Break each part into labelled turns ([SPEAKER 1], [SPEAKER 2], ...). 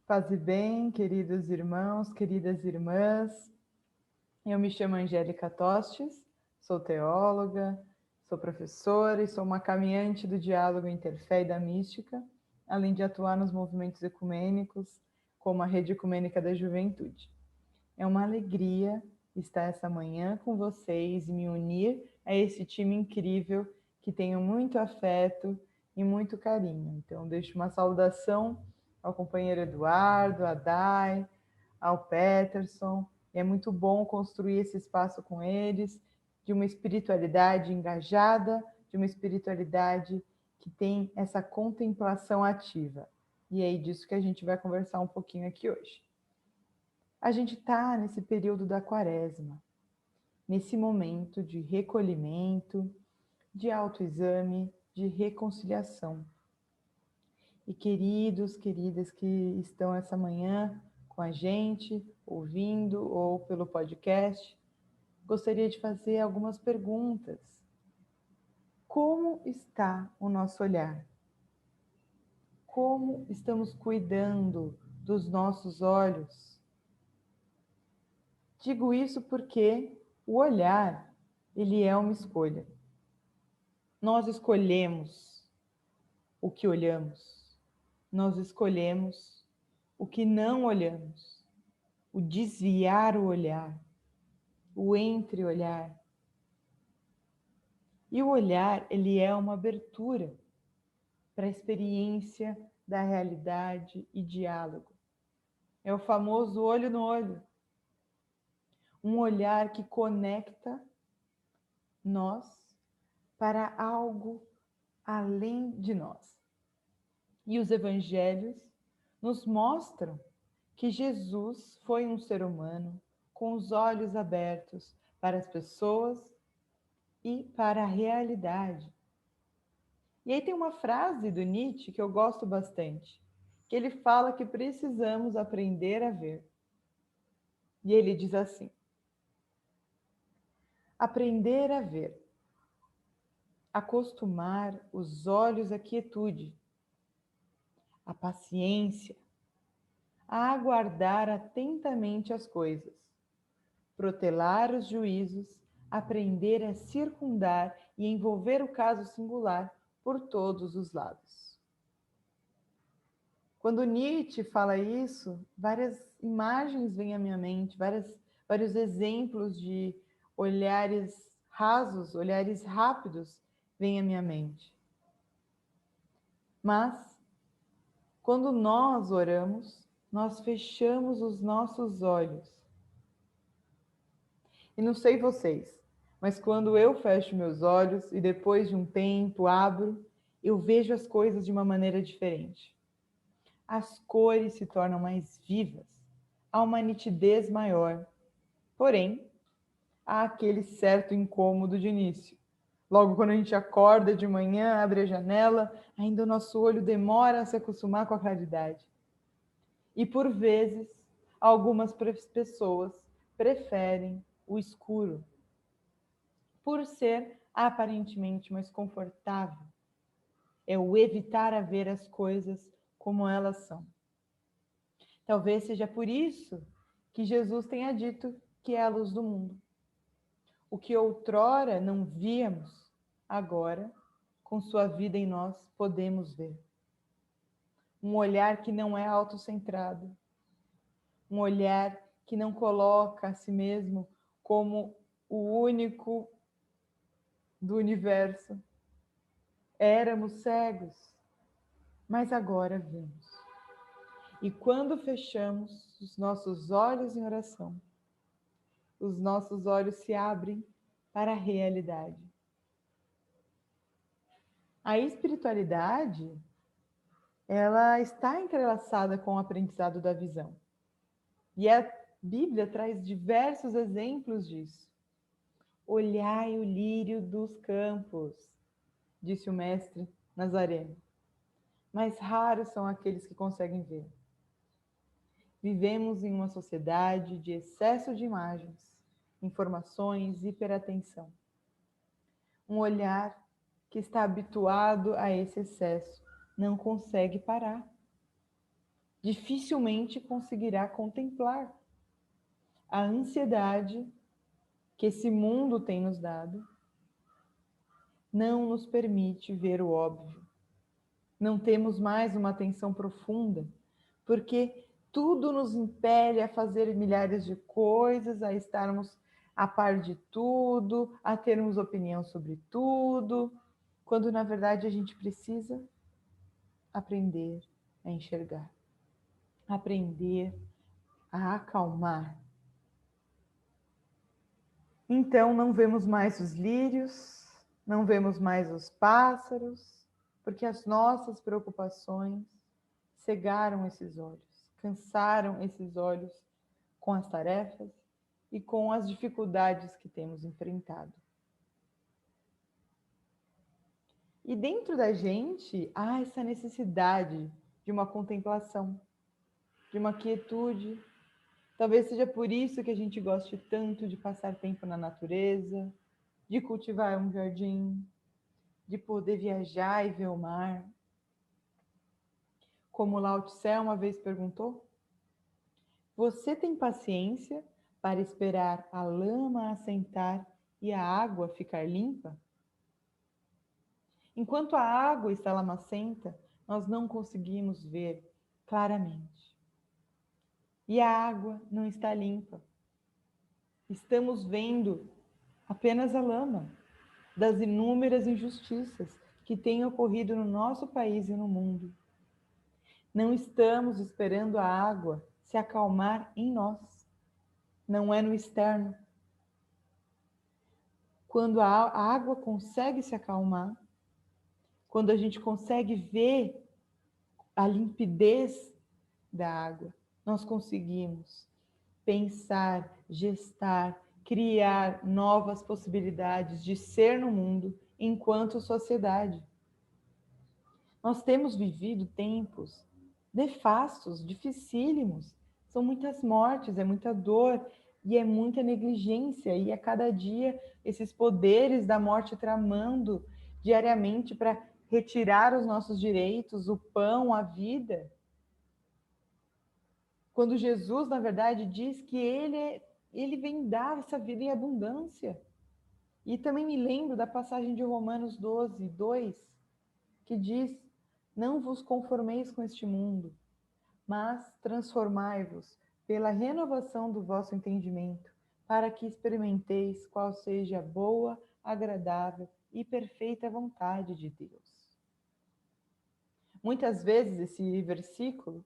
[SPEAKER 1] Paz e bem, queridos irmãos, queridas irmãs. Eu me chamo Angélica Tostes, sou teóloga, sou professora e sou uma caminhante do diálogo interfé e da mística, além de atuar nos movimentos ecumênicos, como a Rede Ecumênica da Juventude. É uma alegria estar essa manhã com vocês e me unir a esse time incrível que tenho muito afeto e muito carinho. Então, deixo uma saudação ao companheiro Eduardo, a Dai, ao Peterson. É muito bom construir esse espaço com eles, de uma espiritualidade engajada, de uma espiritualidade que tem essa contemplação ativa. E é aí disso que a gente vai conversar um pouquinho aqui hoje. A gente está nesse período da quaresma, nesse momento de recolhimento, de autoexame, de reconciliação. E queridos, queridas que estão essa manhã com a gente, ouvindo ou pelo podcast, gostaria de fazer algumas perguntas. Como está o nosso olhar? Como estamos cuidando dos nossos olhos? Digo isso porque o olhar, ele é uma escolha. Nós escolhemos o que olhamos. Nós escolhemos o que não olhamos. O desviar o olhar. O entreolhar. E o olhar, ele é uma abertura para a experiência da realidade e diálogo. É o famoso olho no olho. Um olhar que conecta nós para algo além de nós. E os evangelhos nos mostram que Jesus foi um ser humano com os olhos abertos para as pessoas e para a realidade. E aí tem uma frase do Nietzsche que eu gosto bastante, que ele fala que precisamos aprender a ver. E ele diz assim: aprender a ver, acostumar os olhos à quietude, à paciência, a aguardar atentamente as coisas, protelar os juízos, aprender a circundar e envolver o caso singular por todos os lados. Quando Nietzsche fala isso, várias imagens vêm à minha mente, vários exemplos de olhares rasos, olhares rápidos vêm à minha mente. Mas, quando nós oramos, nós fechamos os nossos olhos. E não sei vocês, mas quando eu fecho meus olhos e depois de um tempo abro, eu vejo as coisas de uma maneira diferente. As cores se tornam mais vivas, há uma nitidez maior. Porém, há aquele certo incômodo de início. Logo quando a gente acorda de manhã, abre a janela, ainda o nosso olho demora a se acostumar com a claridade. E por vezes, algumas pessoas preferem o escuro, por ser aparentemente mais confortável. É o evitar a ver as coisas como elas são. Talvez seja por isso que Jesus tenha dito que é a luz do mundo. O que outrora não víamos, agora, com sua vida em nós, podemos ver. Um olhar que não é autocentrado. Um olhar que não coloca a si mesmo como o único do universo. Éramos cegos, mas agora vemos. E quando fechamos os nossos olhos em oração, os nossos olhos se abrem para a realidade. A espiritualidade, ela está entrelaçada com o aprendizado da visão. E a Bíblia traz diversos exemplos disso. Olhai o lírio dos campos, disse o mestre Nazareno. Mas raros são aqueles que conseguem ver. Vivemos em uma sociedade de excesso de imagens, informações, hiperatenção. Um olhar que está habituado a esse excesso não consegue parar. dificilmente conseguirá contemplar. A ansiedade que esse mundo tem nos dado não nos permite ver o óbvio. Não temos mais uma atenção profunda, porque tudo nos impele a fazer milhares de coisas, a estarmos a par de tudo, a termos opinião sobre tudo, quando na verdade a gente precisa aprender a enxergar, aprender a acalmar. Então não vemos mais os lírios, não vemos mais os pássaros, porque as nossas preocupações cegaram esses olhos, cansaram esses olhos com as tarefas e com as dificuldades que temos enfrentado. E dentro da gente há essa necessidade de uma contemplação, de uma quietude. Talvez seja por isso que a gente goste tanto de passar tempo na natureza, de cultivar um jardim, de poder viajar e ver o mar. Como Lao Tse uma vez perguntou, você tem paciência para esperar a lama assentar e a água ficar limpa? Enquanto a água está lamacenta, nós não conseguimos ver claramente. E a água não está limpa. Estamos vendo apenas a lama das inúmeras injustiças que têm ocorrido no nosso país e no mundo. Não estamos esperando a água se acalmar em nós. Não é no externo. Quando a água consegue se acalmar, quando a gente consegue ver a limpidez da água, nós conseguimos pensar, gestar, criar novas possibilidades de ser no mundo enquanto sociedade. Nós temos vivido tempos nefastos, dificílimos. São muitas mortes, é muita dor e é muita negligência. E a cada dia esses poderes da morte tramando diariamente para retirar os nossos direitos, o pão, a vida. Quando Jesus, na verdade, diz que ele vem dar essa vida em abundância. E também me lembro da passagem de Romanos 12, 2, que diz: não vos conformeis com este mundo, mas transformai-vos pela renovação do vosso entendimento, para que experimenteis qual seja a boa, agradável e perfeita vontade de Deus. Muitas vezes esse versículo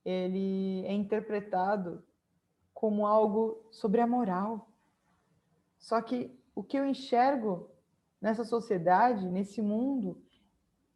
[SPEAKER 1] ele é interpretado como algo sobre a moral. Só que o que eu enxergo nessa sociedade, nesse mundo,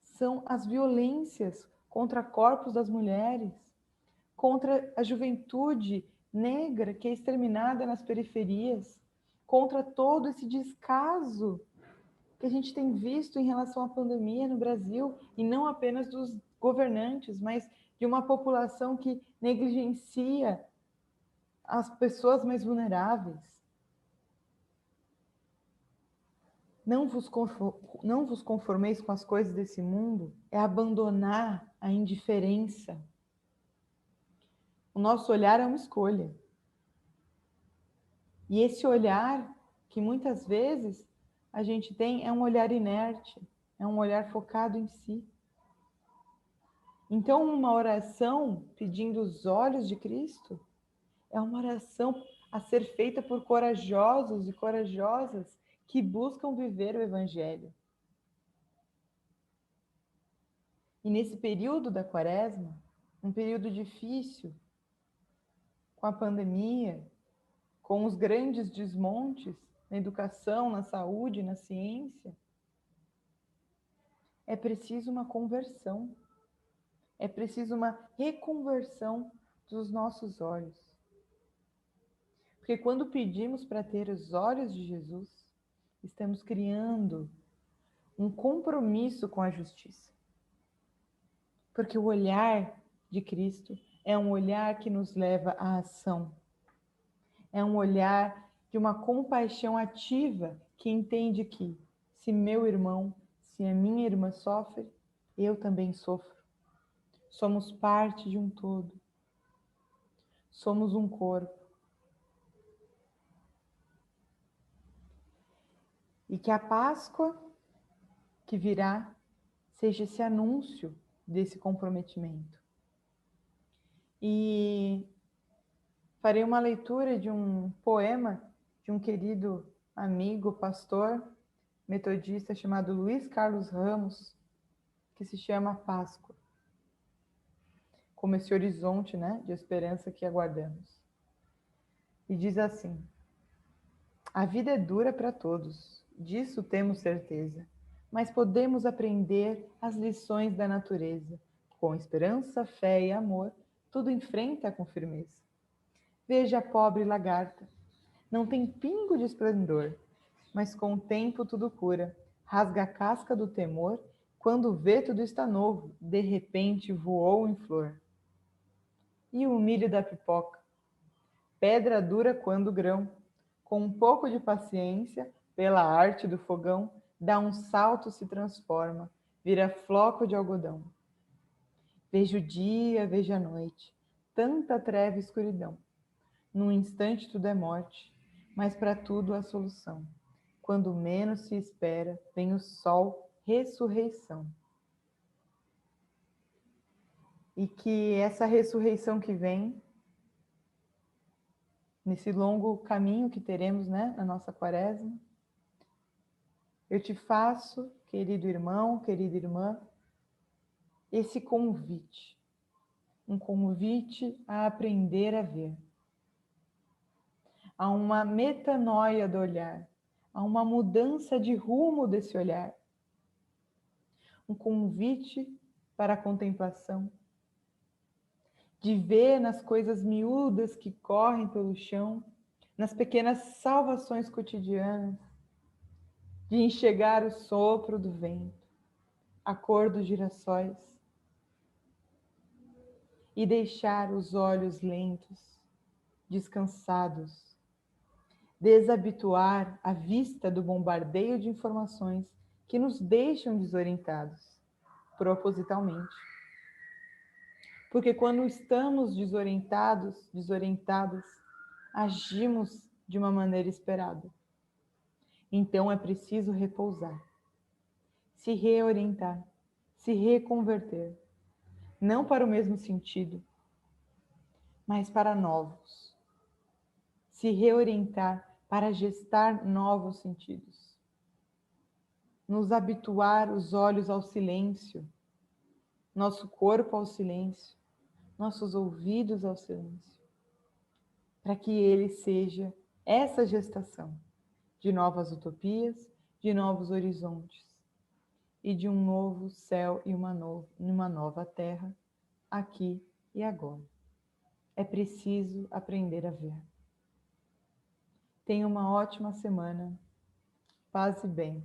[SPEAKER 1] são as violências contra corpos das mulheres, contra a juventude negra que é exterminada nas periferias, contra todo esse descaso que a gente tem visto em relação à pandemia no Brasil, e não apenas dos governantes, mas de uma população que negligencia as pessoas mais vulneráveis. Não vos conformeis com as coisas desse mundo é abandonar a indiferença. O nosso olhar é uma escolha. E esse olhar, que muitas vezes a gente tem, é um olhar inerte, é um olhar focado em si. Então, uma oração pedindo os olhos de Cristo é uma oração a ser feita por corajosos e corajosas que buscam viver o Evangelho. E nesse período da Quaresma, um período difícil, com a pandemia, com os grandes desmontes na educação, na saúde, na ciência, é preciso uma conversão. É preciso uma reconversão dos nossos olhos. Porque quando pedimos para ter os olhos de Jesus, estamos criando um compromisso com a justiça. Porque o olhar de Cristo é um olhar que nos leva à ação. É um olhar de uma compaixão ativa que entende que se meu irmão, se a minha irmã sofre, eu também sofro. Somos parte de um todo. Somos um corpo. E que a Páscoa que virá seja esse anúncio desse comprometimento. E farei uma leitura de um poema de um querido amigo, pastor, metodista chamado Luiz Carlos Ramos, que se chama Páscoa, como esse horizonte, né, de esperança que aguardamos. E diz assim: a vida é dura para todos, disso temos certeza, mas podemos aprender as lições da natureza. Com esperança, fé e amor, tudo enfrenta com firmeza. Veja a pobre lagarta, não tem pingo de esplendor, mas com o tempo tudo cura. Rasga a casca do temor, quando vê tudo está novo, de repente voou em flor. E o milho da pipoca, pedra dura quando grão, com um pouco de paciência, pela arte do fogão, dá um salto, se transforma, vira floco de algodão. Veja o dia, veja a noite, tanta treva e escuridão. Num instante tudo é morte, mas para tudo há solução. Quando menos se espera, vem o sol, ressurreição. E que essa ressurreição que vem, nesse longo caminho que teremos, né, na nossa quaresma, eu te faço, querido irmão, querida irmã, esse convite. Um convite a aprender a ver. A uma metanoia do olhar. A uma mudança de rumo desse olhar. Um convite para a contemplação. De ver nas coisas miúdas que correm pelo chão, nas pequenas salvações cotidianas, de enxergar o sopro do vento, a cor dos girassóis, e deixar os olhos lentos, descansados, desabituar a vista do bombardeio de informações que nos deixam desorientados, propositalmente. Porque quando estamos desorientadas, agimos de uma maneira esperada. Então é preciso repousar, se reorientar, se reconverter, não para o mesmo sentido, mas para novos. Se reorientar para gestar novos sentidos. Nos habituar os olhos ao silêncio, nosso corpo ao silêncio, nossos ouvidos ao silêncio, para que ele seja essa gestação de novas utopias, de novos horizontes e de um novo céu e uma nova terra, aqui e agora. É preciso aprender a ver. Tenha uma ótima semana. Paz e bem.